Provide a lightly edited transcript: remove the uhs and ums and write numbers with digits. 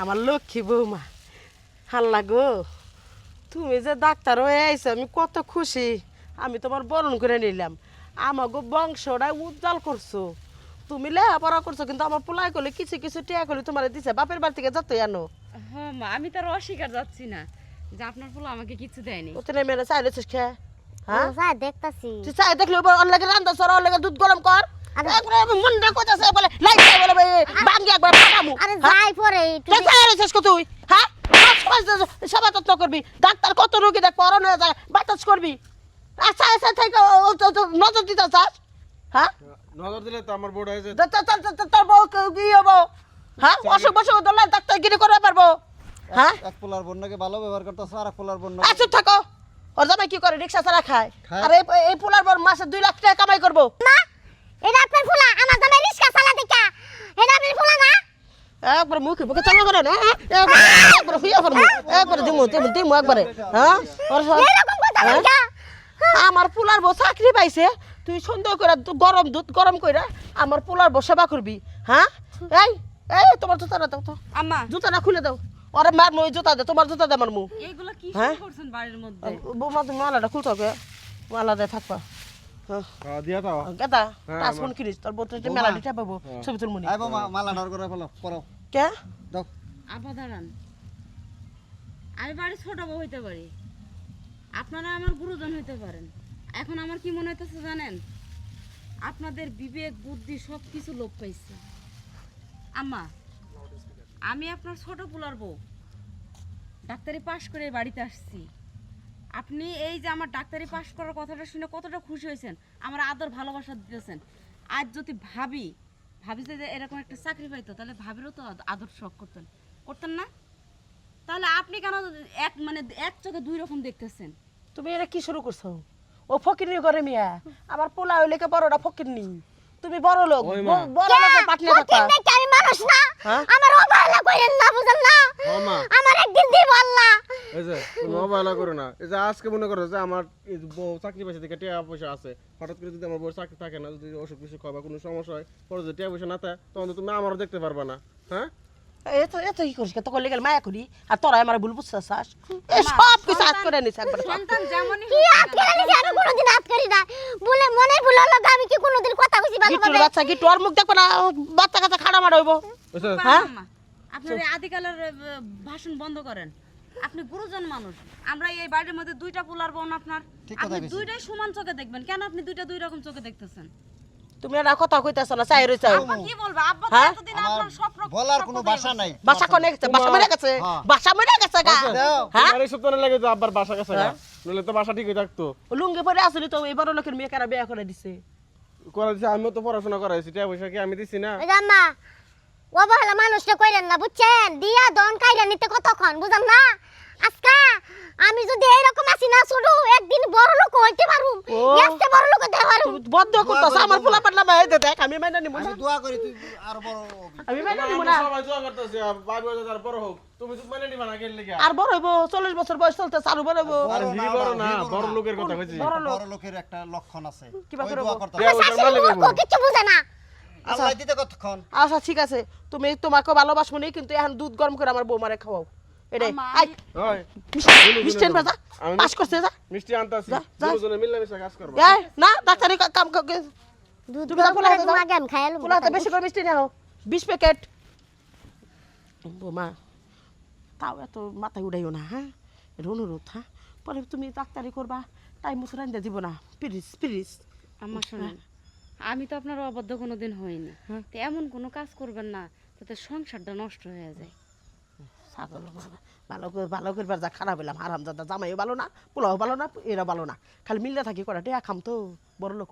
আমার লক্ষ্মী বৌমা হাল্লা গো, তুমি যে ডাক্তার হয়ে আইছো আমি কত খুশি। আমি তোমার বরণ করে নিলাম, আমাকে বংশটা উজ্জ্বল করছো। তুমি লেখাপড়া করছো কিন্তু আমার পোলাই করলে কিছু কিছু টিয়া করলে তোমার দিছে বাপের বাড়ি থেকে যত আনো। হ্যাঁ মা, আমি তার অস্বীকার যাচ্ছি না যে আপনার পোলা আমাকে কিছু দেয়নি। ও তেনে মেরে চাই রেছিস খেয়ে, হ্যাঁ স্যার দেখতাছি। তুই চাই দেখলে ওর লাগে রান্না সর, ওর লাগে দুধ গরম কর। একবারে মনটা কোথাছে বলে লাইট চাই বলে ভাঙ্গি একবার ফাটামু। আরে যাই পরে তুই চাই রেছিস কো তুই, হ্যাঁ সেবা যত্ন করবি, ডাক্তার কত রোগী দেখ পরন হয়ে যায় বাতাস করবি। আচ্ছা আচ্ছা থেকে নজর দিতে চাস, হ্যাঁ নজর দিলে তো আমার বোর্ড হয়েছে। তোর বউ কি হবো, হ্যাঁ অসুখ বসুখ ধরলে ডাক্তারগিরি করতে পারবো, হ্যাঁ এক পোলার বন্যাকে ভালো ব্যবহার করতেছ আর এক পোলার বন্যা আচ্ছা থাকো। ওর জামাই কি করে রিক্সা চালা খায়, খায়। আর এই পোলার বর মাসে 2 লাখ টাকা কামাই করবো। না এটা আপনার ফুলা, আমার জামাই রিস্কা চালা দেখা। এটা আপনার ফুলা না? একবার মুখে মুখে চালা করে না, একবার হুইয়া করবো, একবার দিমু দিমু দিমু একবারে, হ্যাঁ এরকম কথা কইতা? আমার পোলার বউ চাকরি পাইছে, তুই সুন্দর করে গরম দুধ গরম কইরা আমার পোলার বউ সেবা করবি, হ্যাঁ এই এই তোমার জুতাটা দাও তো, আম্মা জুতাটা খুলে দাও। ওরে মার মই জুতা দে, তোমার জুতা দে আমার মু। এইগুলো কি হ্যাঁ? শুরু করছেন বাড়ির মধ্যে? বৌমা তুমি মালাটা খুলতে হবে, মালা দিয়ে থাকবা। হ্যাঁ দিয়া দাও। গেতা হ্যাঁ, টাচ আমার- ফোন কিনিস, তোর বউটা মেলা দিতে পাবো ছবি তুলমুনি। আইবো মালা ডর করে ফেলো পরো কে দাও। আব্বা দাঁড়ান, আমি বাড়ির ছোট বউ হইতে পারি, আপনারা আমার গুরুজন হইতে পারেন। এখন আমার কি মনে হইতেছে জানেন, আপনাদের বিবেক বুদ্ধি সব কিছু লোপ পাইছে। আম্মা, আমি আপনার ছোট পুলার বউ, ডাক্তারি পাশ করে এই বাড়িতে আসছি। আপনি এই যে আমার ডাক্তারি পাশ করার কথাটা শুনে কতটা খুশি হয়েছেন, আমার আদর ভালোবাসা দিতেছেন। আজ যদি ভাবি যে এরকম একটা চাকরি পাইতো, তাহলে ভাবিরও তো আদর শখ করতেন না? তাহলে আপনি কেন এক চোখে দুই রকম দেখতেছেন? তুমি এটা কি শুরু করছো? ও ফকিরনি করে মিয়া, আমার পোলা হইলে কে বড়টা ফকিরনি, তুমি বড় লোক, ওই মা। বড় লোকের পাটনে থাকা। ফকির দেখে আমি মানুষ না? হ্যাঁ? আমার অবহেলা করেন না, বুঝেন না? ও মা, আমার একদিন দিব আল্লাহ। এই যে তুমি অবহেলা করো না। এই যে আজকে মনে করো যে আমার এই যে বউ চাকরি পাইছে থেকে টাকা পয়সা আছে, হঠাৎ করে যদি আমার বউ চাকরি থাকে না, যদি অসুখ বিসুখ হয় বা কোনো সমস্যা হয়, পরে যদি টাকা পয়সা না থাকে তখন তো তুমি আমারও দেখতে পারবা না। হ্যাঁ এত এত কি করিস, তো করলে গেল মায়া করি, আর তোরা আমার ভুল বুঝছাস, এই সব কিছু আজ করে নিছে একবার। সন্তান যেমনই কি হাত করে নিছি, আমি কোনোদিন হাত করি না। বলে মনে ভুল হলো, আমি কি কোনোদিন কথা কইছি গিট্টুর ভালোভাবে? বাচ্চা গিট্টু আর মুখ দেখো না, বাচ্চা কাচ্চা খাড়া মারা হইব। বুঝছো? হ্যাঁ? আপনার এই আদিকালের ভাষণ বন্ধ করেন। আপনি গুরুজন মানুষ, আমরা এই বাড়ির মধ্যে দুইটা পোলার বোন আপনার, ঠিক কথা আপনি কইছেন। দুইটাই সমান চোখে দেখবেন কেন? আপনি দুইটা দুই রকম চোখে দেখতেছেন। তুমি এটা কথা কইতাছ না, চাই রইছাও। আব্বা কি বলবো? আব্বা তো হ্যাঁ? এতদিন আমার আপনার সব রকম বলার কোনো ভাষা নাই। বাসা কোনে গেছে, বাসা মরে গেছে, হ্যাঁ। বাসা মরে গেছে গা। দাও। হ্যাঁ তোমার এই সপ্তাহে লাগে তো আব্বার বাসা গেছে গা। হ্যাঁ? নইলে তো বাসা ঠিকই থাকতো। লুঙ্গি পরে আসলি তো এবার লোকের মেয়ে কারা বিয়ে করে দিছে। করে দিছে, আমিও তো পড়াশোনা করাইছি, টাকা পয়সা কি আমি দিছি না? ওই যে আম্মা, অবহেলা মানুষটা কইরেন না, বুঝছেন? দিয়া দন কাইরা নিতে কতক্ষণ, বুঝেন না? আজকা আমি যদি এইরকম আসি না শুরু, একদিন বড় লোক হইতে পারুম। ও। এত বড় লোক হতে পারুম। তুমি বদ্ধ করতাছ, আমার পোলা পাটলা মাই দেখ, আমি মাইনা নিব না, আমি দোয়া করি তুই আরো বড় হবি। আমি মাইনা নিব আমরা না। সবাই দোয়া করতেছি, ভাই বোন যারা বড় হোক, তুমি তো মানে নিবা না কেন লাগা? আর বড় হইব, 40 বছর বয়স চলতে চালু বড় হইব। আর বড় হি না, বড় না, হি বড় বড় না। লোকের কথা কইছি। বড় লোক। বড় লোকের একটা লক্ষণ আছে। কিবা ওই করে দোয়া বল। করতে টাকা হবে। পয়সার মালিক হইবো। কিছু বুঝে না। আল্লাহ দিতে কতক্ষণ? আচ্ছা ঠিক আছে, তুমি তোমাকে ভালোবাসবো নি, কিন্তু এখন দুধ গরম করে আমার বৌমারে খাওয়াও। এটাই আম্মা, আই ওই মিষ্টি আনবা যা, আমি- পাস করছে যা। মিষ্টি আনতাছি, যা, যা। দুজনে মিলেমিশে কাজ করব। এই না ডাক্তারি কাম দুধ তুমি যা পোলা হাতে দাও। আগে আমি খাইলাম। পোলা হাতে বেশি করে মিষ্টি নাও, 20 প্যাকেট। বৌমা তাও এত মাথায় উড়াইও না, হ্যাঁ এটা অনুরোধ, হ্যাঁ পরে তুমি ডাক্তারি করবা, টাইম মতো রান্দা দিব না, প্লিজ প্লিজ। আমার শোনেন, আমি তো আপনার অবাধ্য কোনোদিন হইনি, তো এমন কোনো কাজ করবেন না যাতে সংসারটা নষ্ট হয়ে যায়। ছাগল ভালো করবার যা খারাপ হইলাম, হারাম দাদা জামাইও ভালো না, পোলাও ভালো না, এরা ভালো না, খালি মিললে থাকি করা টেয়া খাম তো বড় লোক।